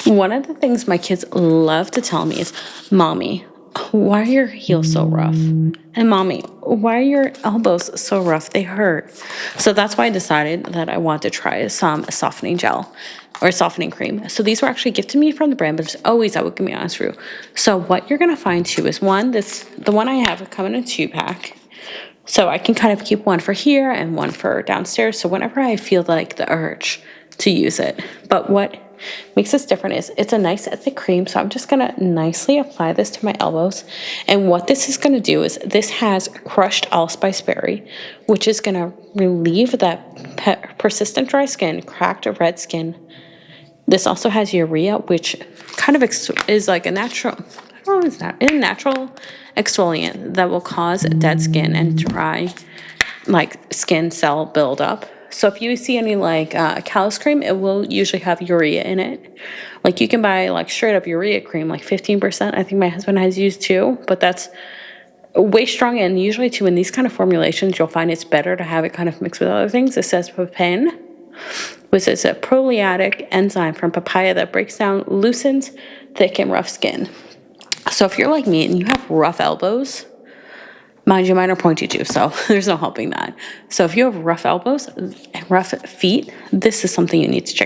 One of the things my kids love to tell me is, Mommy, why are your heels so rough? And Mommy, why are your elbows so rough? They hurt. So that's why I decided that I want to try some softening gel or softening cream. So these were actually gifted to me from the brand, but as always, I would give me honest review. So what you're gonna find too is the one I have come in a 2-pack. So I can kind of keep one for here and one for downstairs. So whenever I feel like the urge to use it. But what makes this different is it's a nice thick cream. So I'm just gonna nicely apply this to my elbows. And what this is gonna do is this has crushed allspice berry, which is gonna relieve that persistent dry skin, cracked or red skin. This also has urea, which kind of is like a natural, a natural exfoliant that will cause dead skin and dry, like skin cell buildup. So if you see any like callus cream, it will usually have urea in it. Like you can buy like straight up urea cream, like 15%. I think my husband has used too, but that's way strong. And usually too, in these kind of formulations, you'll find it's better to have it kind of mixed with other things. It says papain, which is a proteolytic enzyme from papaya that breaks down, loosens thick and rough skin. So if you're like me and you have rough elbows, mind you, mine are pointy too, so there's no helping that. So if you have rough elbows and rough feet, this is something you need to check